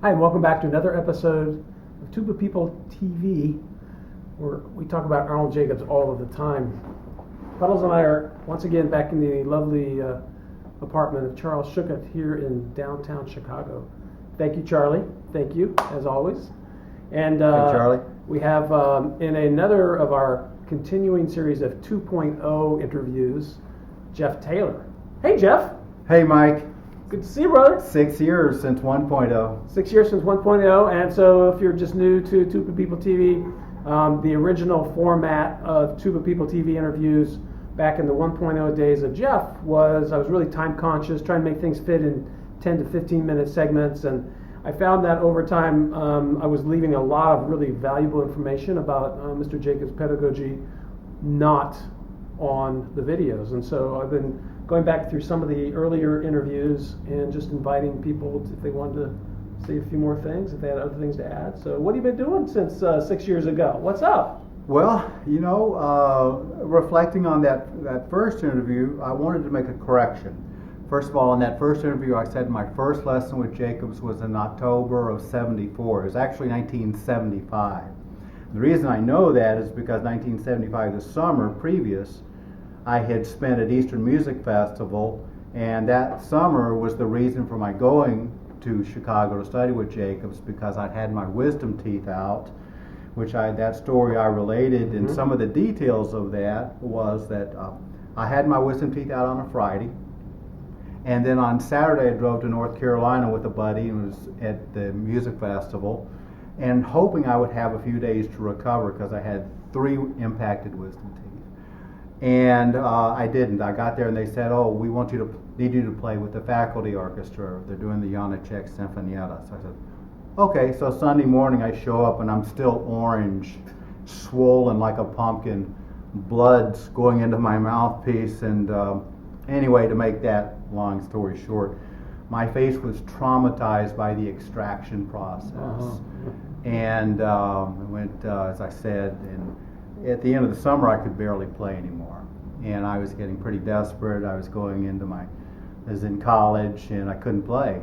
Hi, and welcome back to another episode of Tuba People TV, where we talk about Arnold Jacobs all of the time. Puddles and I are once again back in the lovely apartment of Charles Shooketh here in downtown Chicago. Thank you, Charlie. Thank you, as always. And Hey, Charlie. we have in another of our continuing series of 2.0 interviews, Jeff Taylor. Hey, Jeff. Hey, Mike. Good to see you, brother. 6 years since 1.0. 6 years since 1.0, and so if you're just new to Tuba People TV, the original format of Tuba People TV interviews back in the 1.0 days of Jeff was I was really time conscious, trying to make things fit in 10 to 15 minute segments, and I found that over time I was leaving a lot of really valuable information about Mr. Jacobs' pedagogy not on the videos, and so I've been going back through some of the earlier interviews and just inviting people if they wanted to say a few more things, if they had other things to add. So what have you been doing since 6 years ago? What's up? Well, reflecting on that first interview, I wanted to make a correction. First of all, in that first interview, I said my first lesson with Jacobs was in October of '74. It was actually 1975. The reason I know that is because 1975, the summer previous, I had spent at Eastern Music Festival, and that summer was the reason for my going to Chicago to study with Jacobs, because I'd had my wisdom teeth out, that story I related, and some of the details of that was that I had my wisdom teeth out on a Friday, and then on Saturday I drove to North Carolina with a buddy and was at the music festival, and hoping I would have a few days to recover because I had 3 impacted wisdom teeth. And I didn't. I got there and they said, "Oh, we need you to play with the faculty orchestra. They're doing the Chicago Symphony." So I said, "Okay." So Sunday morning I show up and I'm still orange, swollen like a pumpkin, blood's going into my mouthpiece. And anyway, to make that long story short, my face was traumatized by the extraction process. And it went, as I said, and at the end of the summer, I could barely play anymore, and I was getting pretty desperate. I was I was in college, and I couldn't play.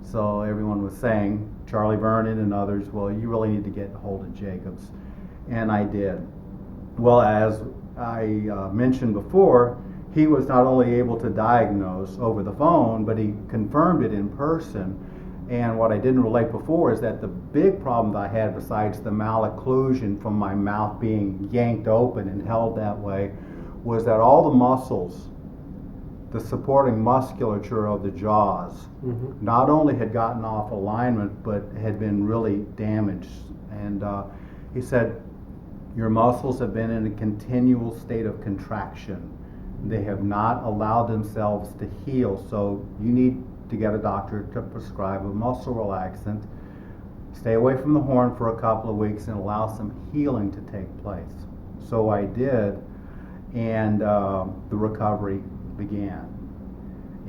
So everyone was saying, Charlie Vernon and others, well, you really need to get a hold of Jacobs, and I did. Well, as I mentioned before, he was not only able to diagnose over the phone, but he confirmed it in person. And what I didn't relate before is that the big problem that I had, besides the malocclusion from my mouth being yanked open and held that way, was that all the muscles, the supporting musculature of the jaws, not only had gotten off alignment, but had been really damaged. And he said, your muscles have been in a continual state of contraction. They have not allowed themselves to heal, so you need to get a doctor to prescribe a muscle relaxant, stay away from the horn for a couple of weeks, and allow some healing to take place. So I did, and the recovery began.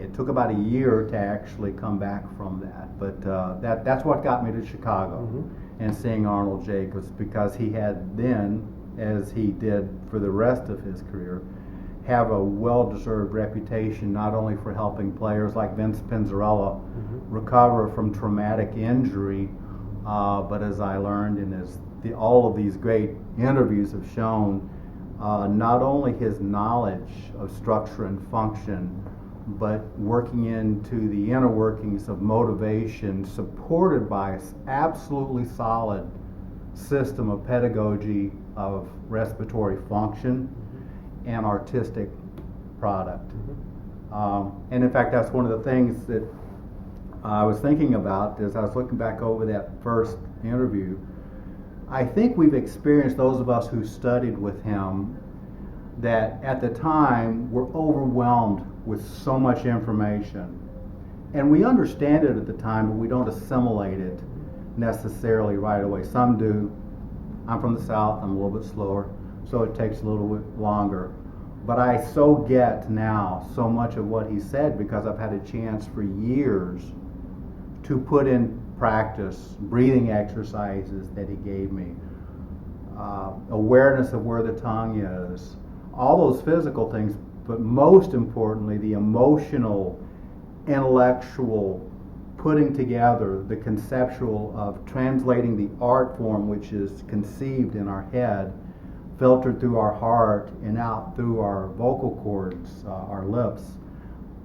It took about a year to actually come back from that, but that's what got me to Chicago and seeing Arnold Jacobs, because he had then, as he did for the rest of his career, have a well-deserved reputation not only for helping players like Vince Pinzarella recover from traumatic injury, but as I learned and as all of these great interviews have shown, not only his knowledge of structure and function, but working into the inner workings of motivation, supported by an absolutely solid system of pedagogy of respiratory function and artistic product. And in fact, that's one of the things that I was thinking about as I was looking back over that first interview. I think we've experienced, those of us who studied with him, that at the time were overwhelmed with so much information. And we understand it at the time, but we don't assimilate it necessarily right away. Some do. I'm from the South, I'm a little bit slower, so it takes a little bit longer. But I so get now so much of what he said because I've had a chance for years to put in practice breathing exercises that he gave me, awareness of where the tongue is, all those physical things, but most importantly, the emotional, intellectual putting together the conceptual of translating the art form, which is conceived in our head, filtered through our heart and out through our vocal cords, our lips,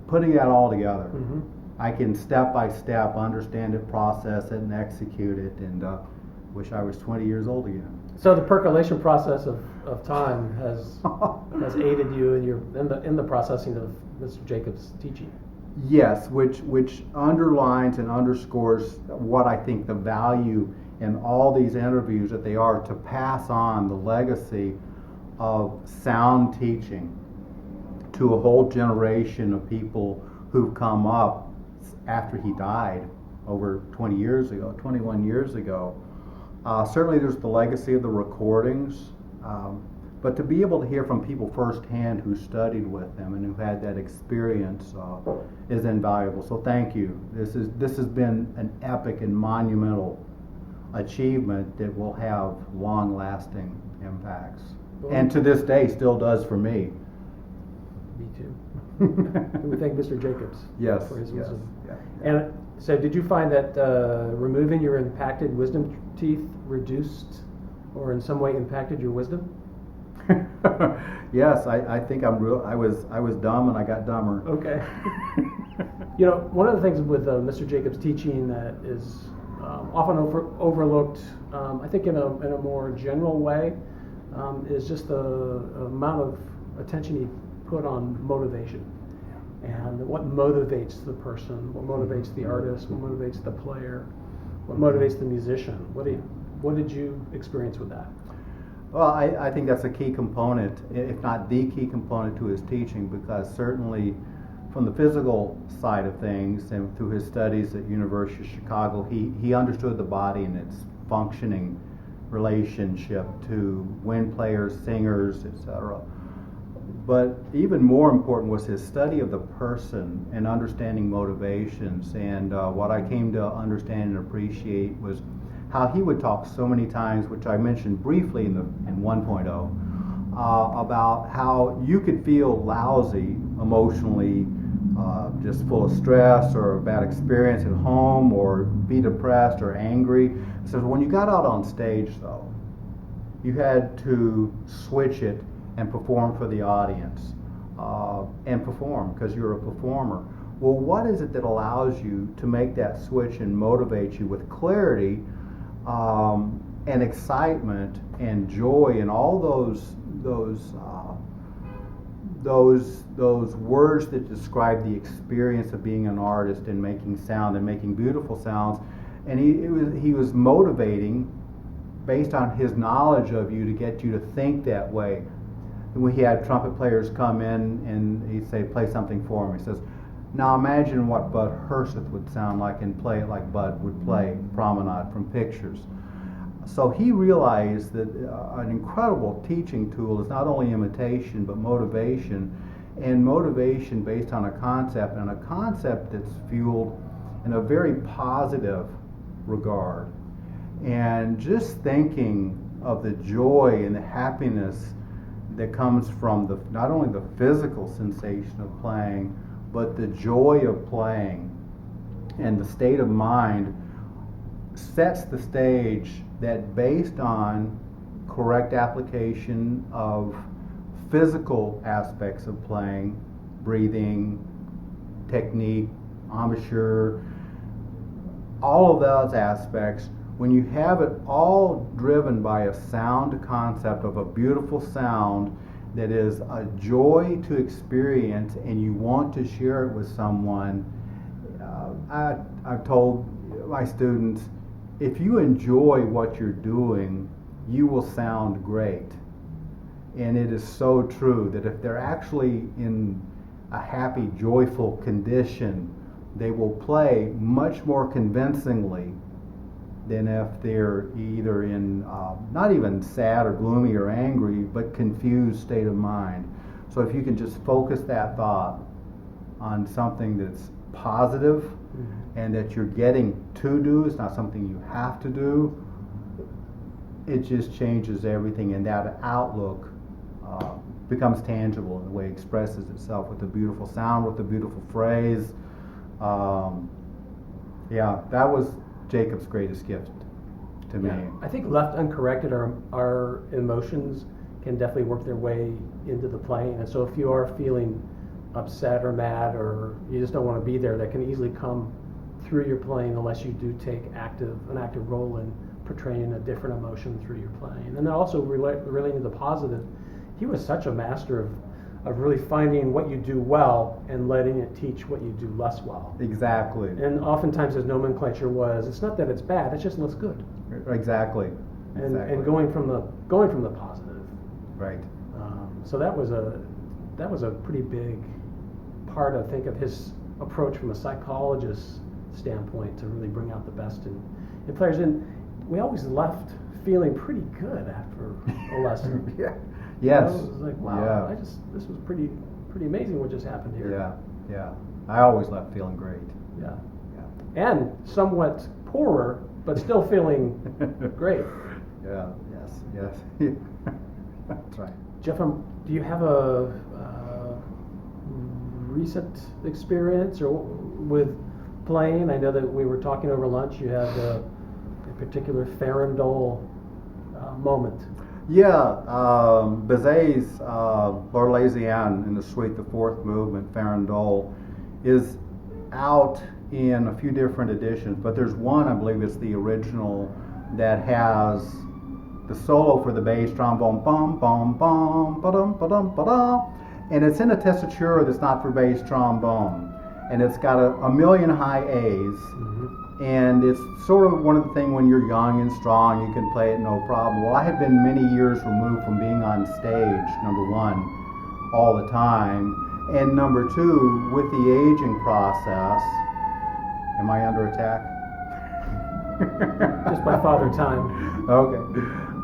putting that all together. Mm-hmm. I can step by step understand it, process it, and execute it, and wish I was 20 years old again. So the percolation process of time has aided you in the processing of Mr. Jacobs' teaching. Yes, which underlines and underscores what I think the value in all these interviews that they are to pass on the legacy of sound teaching to a whole generation of people who've come up after he died over 21 years ago. Certainly there's the legacy of the recordings, but to be able to hear from people firsthand who studied with him and who had that experience is invaluable. So thank you. This has been an epic and monumental achievement that will have long-lasting impacts, and to this day still does for me. Me too. We thank Mr. Jacobs for his wisdom. Yeah. And so did you find that removing your impacted wisdom teeth reduced or in some way impacted your wisdom? Yes, I think I was dumb and I got dumber. Okay. You know, one of the things with Mr. Jacobs' teaching that is often overlooked, I think in a more general way, is just the amount of attention he put on motivation and what motivates the person, what motivates the artist, what motivates the player, what motivates the musician. What did you experience with that? Well, I think that's a key component, if not the key component to his teaching, because certainly from the physical side of things and through his studies at University of Chicago, he understood the body and its functioning relationship to wind players, singers, etc. But even more important was his study of the person and understanding motivations. And what I came to understand and appreciate was how he would talk so many times, which I mentioned briefly in 1.0, about how you could feel lousy emotionally, just full of stress or a bad experience at home, or be depressed or angry. So when you got out on stage, though, you had to switch it and perform for the audience, and perform because you're a performer. Well, what is it that allows you to make that switch and motivate you with clarity and excitement and joy and all those words that describe the experience of being an artist and making sound and making beautiful sounds? And he was motivating based on his knowledge of you to get you to think that way. When he had trumpet players come in and he'd say, play something for him. He says, now imagine what Bud Herseth would sound like and play it like Bud would play Promenade from Pictures. So he realized that an incredible teaching tool is not only imitation, but motivation, and motivation based on a concept, and a concept that's fueled in a very positive regard. And just thinking of the joy and the happiness that comes from not only the physical sensation of playing, but the joy of playing and the state of mind sets the stage that, based on correct application of physical aspects of playing, breathing, technique, embouchure, all of those aspects, when you have it all driven by a sound concept of a beautiful sound that is a joy to experience and you want to share it with someone, I've told my students, if you enjoy what you're doing, you will sound great. And it is so true that if they're actually in a happy, joyful condition, they will play much more convincingly than if they're either in not even sad or gloomy or angry, but confused state of mind. So if you can just focus that thought on something that's positive, and that you're getting to do, it's not something you have to do, it just changes everything, and that outlook becomes tangible in the way it expresses itself with a beautiful sound, with a beautiful phrase. Yeah, that was Jacob's greatest gift to me. Yeah. I think left uncorrected, our emotions can definitely work their way into the playing. And so if you are feeling upset or mad, or you just don't want to be there, that can easily come through your playing unless you do take an active role in portraying a different emotion through your playing. And then also relating to the positive, he was such a master of really finding what you do well and letting it teach what you do less well. Exactly. And oftentimes his nomenclature was, it's not that it's bad, it's just looks good. Exactly. And going from the positive. Right. So that was a pretty big part, I think, of his approach from a psychologist standpoint to really bring out the best in players. And we always left feeling pretty good after a lesson. Yeah. Yes. You know, it was like, wow, this was pretty amazing what just happened here. Yeah. Yeah. I always left feeling great. Yeah. Yeah. And somewhat poorer, but still feeling great. Yeah. Yes. That's right. Jeff, do you have a recent experience or with playing? I know that we were talking over lunch. You had a particular Farandole moment. Yeah, Bizet's L'Orlésienne in the suite, the fourth movement, Farandole, is out in a few different editions, but there's one, I believe it's the original, that has the solo for the bass trombone, bum bum bum ba-dum ba-dum ba-dum, and it's in a tessitura that's not for bass trombone, and it's got a million high A's. And it's sort of one of the things when you're young and strong, you can play it no problem. Well, I had been many years removed from being on stage, number one, all the time. And number two, with the aging process, am I under attack? Just by Father Time. Okay.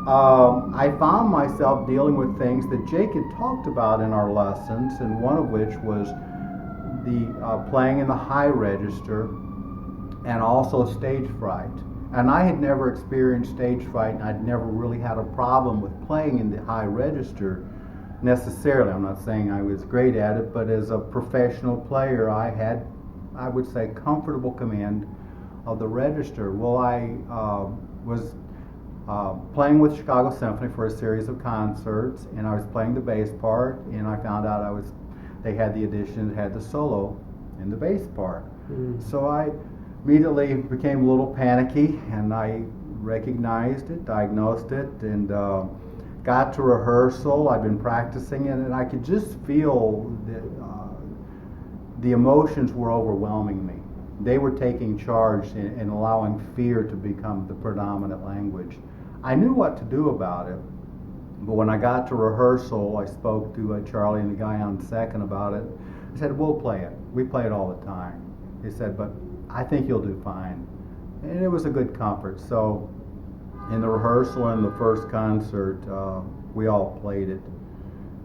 I found myself dealing with things that Jake had talked about in our lessons, and one of which was the playing in the high register, and also stage fright. And I had never experienced stage fright, and I'd never really had a problem with playing in the high register necessarily. I'm not saying I was great at it, but as a professional player, I had, I would say, comfortable command of the register. Well, I was playing with Chicago Symphony for a series of concerts, and I was playing the bass part, and I found out they had the edition that had the solo in the bass part. So I immediately became a little panicky, and I recognized it, diagnosed it, and got to rehearsal. I'd been practicing it, and I could just feel that the emotions were overwhelming me. They were taking charge and allowing fear to become the predominant language. I knew what to do about it, but when I got to rehearsal, I spoke to Charlie and the guy on second about it. I said, we'll play it. We play it all the time. He said, but I think you'll do fine. And it was a good comfort. So in the rehearsal and the first concert, we all played it.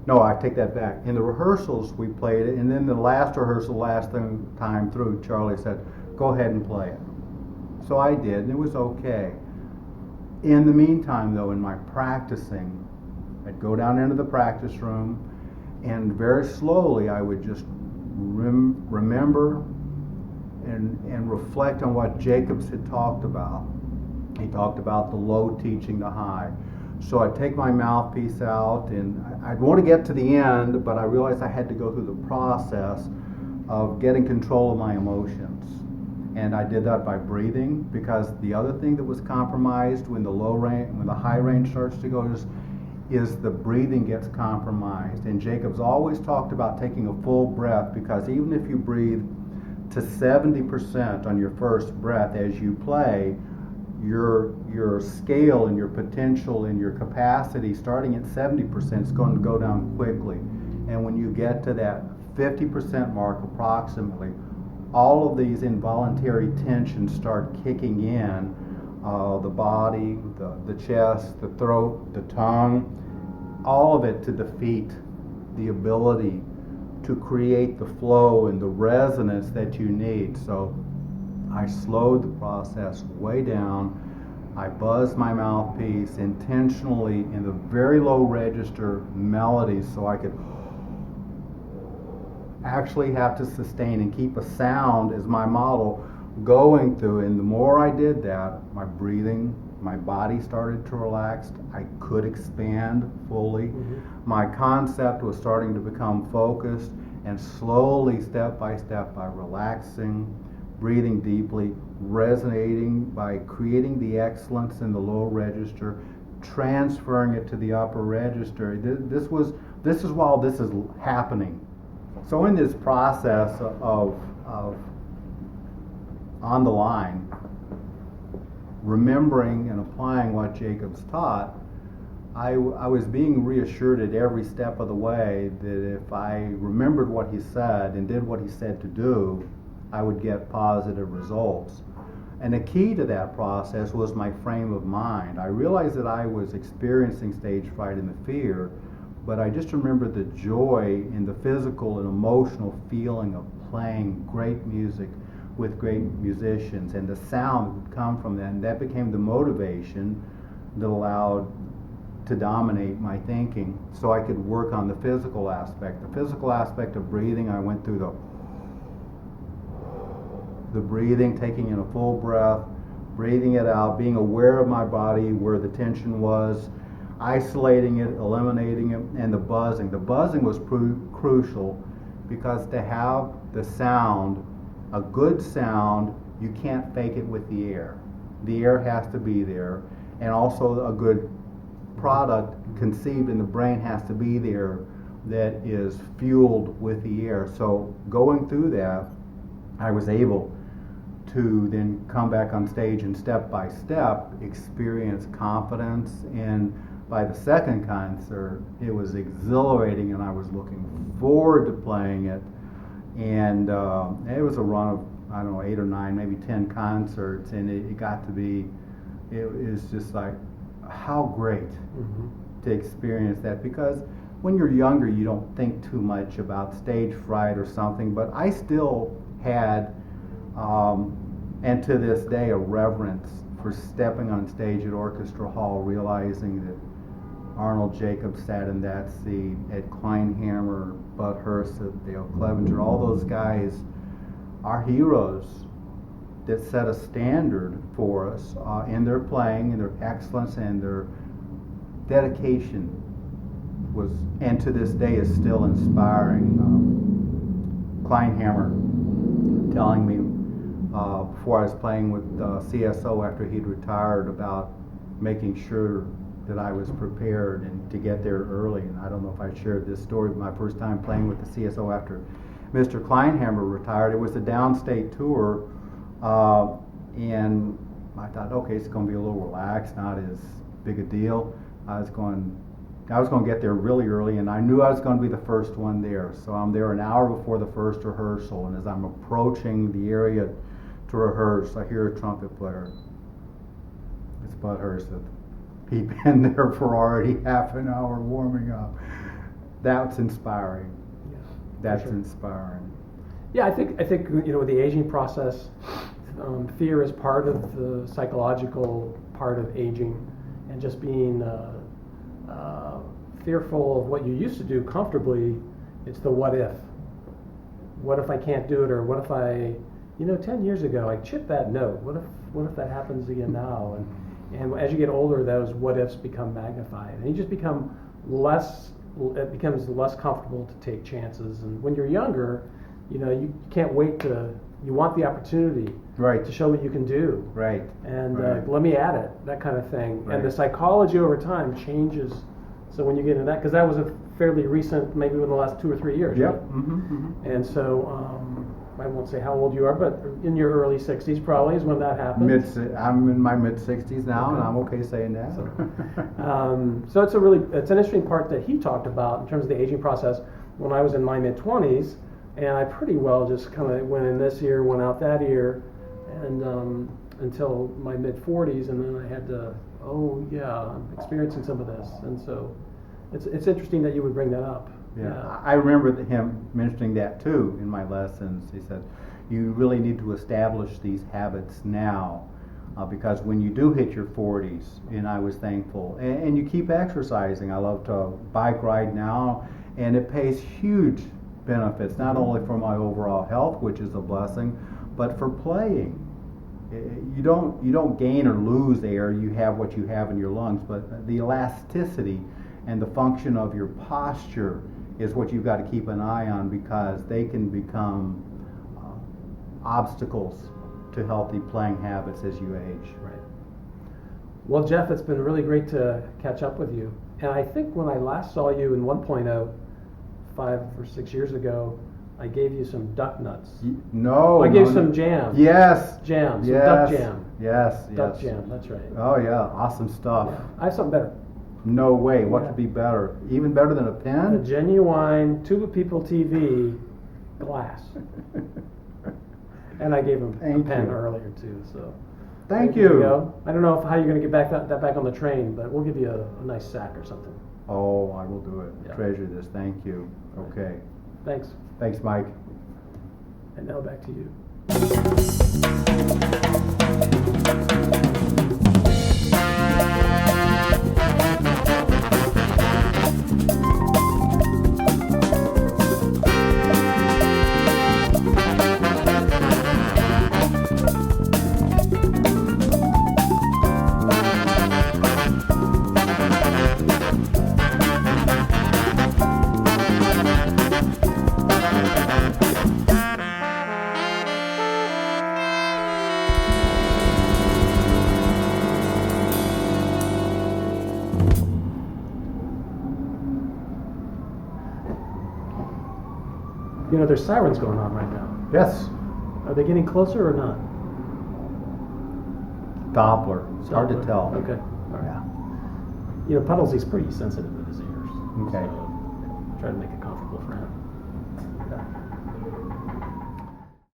No, I take that back. In the rehearsals, we played it. And then the last rehearsal, time through, Charlie said, go ahead and play it. So I did, and it was okay. In the meantime, though, in my practicing, I'd go down into the practice room, and very slowly I would just remember and reflect on what Jacobs had talked about. He talked about the low teaching the high. So I'd take my mouthpiece out, and I'd want to get to the end, but I realized I had to go through the process of getting control of my emotions. And I did that by breathing, because the other thing that was compromised when the high range starts to go is the breathing gets compromised. And Jacobs always talked about taking a full breath, because even if you breathe to 70% on your first breath as you play, your scale and your potential and your capacity starting at 70% is going to go down quickly. And when you get to that 50% mark approximately, all of these involuntary tensions start kicking in. The body, the chest, the throat, the tongue, all of it to defeat the ability to create the flow and the resonance that you need. So I slowed the process way down. I buzzed my mouthpiece intentionally in the very low register melodies so I could actually have to sustain and keep a sound as my model going through, and the more I did that, my breathing, my body started to relax. I could expand fully. My concept was starting to become focused, and slowly, step by relaxing, breathing deeply, resonating by creating the excellence in the low register, transferring it to the upper register. This is while this is happening. So in this process of on the line, remembering and applying what Jacobs taught, I was being reassured at every step of the way that if I remembered what he said and did what he said to do, I would get positive results. And the key to that process was my frame of mind. I realized that I was experiencing stage fright and the fear, but I just remembered the joy in the physical and emotional feeling of playing great music with great musicians, and the sound that would come from that, and that became the motivation that allowed to dominate my thinking so I could work on the physical aspect. The physical aspect of breathing, I went through the breathing, taking in a full breath, breathing it out, being aware of my body, where the tension was, isolating it, eliminating it, and the buzzing. The buzzing was crucial, because to have the sound, a good sound, you can't fake it with the air. The air has to be there, and also a good product conceived in the brain has to be there that is fueled with the air. So going through that, I was able to then come back on stage and step by step experience confidence. And by the second concert, it was exhilarating, and I was looking forward to playing it. And it was a run of, I don't know, 8 or 9, maybe 10 concerts, and it got to be, it was just like, how great to experience that. Because when you're younger, you don't think too much about stage fright or something, but I still had, and to this day, a reverence for stepping on stage at Orchestra Hall, realizing that Arnold Jacobs sat in that seat, at Kleinhammer, Bud Herseth, Dale Clevenger, all those guys are heroes that set a standard for us in their playing, in their excellence, and their dedication was, and to this day is still inspiring. Kleinhammer telling me before I was playing with CSO after he'd retired about making sure that I was prepared and to get there early. And I don't know if I shared this story, but my first time playing with the CSO after Mr. Kleinhammer retired, it was a downstate tour, and I thought, okay, it's going to be a little relaxed, not as big a deal. I was going to get there really early, and I knew I was going to be the first one there. So I'm there an hour before the first rehearsal, and as I'm approaching the area to rehearse, I hear a trumpet player. It's Bud Herseth. He'd been there for already half an hour warming up. That's inspiring. Yeah, That's sure. inspiring. Yeah, I think with the aging process, fear is part of the psychological part of aging, and just being fearful of what you used to do comfortably. It's the what if. What if I can't do it, or what if I, 10 years ago I chipped that note. What if that happens again now? And as you get older, those what ifs become magnified, and you just become less. It becomes less comfortable to take chances. And when you're younger, you can't wait to. You want the opportunity, Right. to show what you can do, Right. and Right. Let me at it, that kind of thing. Right. And the psychology over time changes. So when you get into that, because that was a fairly recent, maybe within the last 2 or 3 years. Yep. Right? Mm-hmm. And so I won't say how old you are, but in your early 60s probably is when that happened. I'm in my mid-60s now, and I'm okay saying that. So it's an interesting part that he talked about in terms of the aging process. When I was in my mid-20s, and I pretty well just kind of went in this year, went out that year, and until my mid-40s, and then I had to, I'm experiencing some of this. And so it's interesting that you would bring that up. Yeah. I remember him mentioning that too in my lessons. He said, you really need to establish these habits now, because when you do hit your 40s, and I was thankful, and you keep exercising. I love to bike ride now, and it pays huge benefits, not only for my overall health, which is a blessing, but for playing. You don't gain or lose air. You have what you have in your lungs, but the elasticity and the function of your posture is what you've got to keep an eye on, because they can become obstacles to healthy playing habits as you age. Right. Well, Jeff, it's been really great to catch up with you. And I think when I last saw you in 1.0, 5 or 6 years ago, I gave you some duck nuts. I gave some jam. Yes. Jam. Some yes. duck jam. Yes. Duck jam, that's right. Oh yeah, awesome stuff. Yeah. I have something better. No way. What Yeah. could be better? Even better than a A pen? genuine Tuba People TV glass. And I gave him a Thank pen you. earlier too. So Thank there you. go. I don't know how you're going to get that back on the train, but we'll give you a nice sack or something. Oh, I will do it. Yeah. Treasure this. Thank you. Okay. Thanks. Thanks, Mike. And now back to you. You know, there's sirens going on right now. Yes. Are they getting closer or not? Doppler. It's hard to Doppler. tell. Okay. All right. Yeah. You know, Puddlesy's pretty sensitive with his ears. Okay. So try to make it comfortable for him.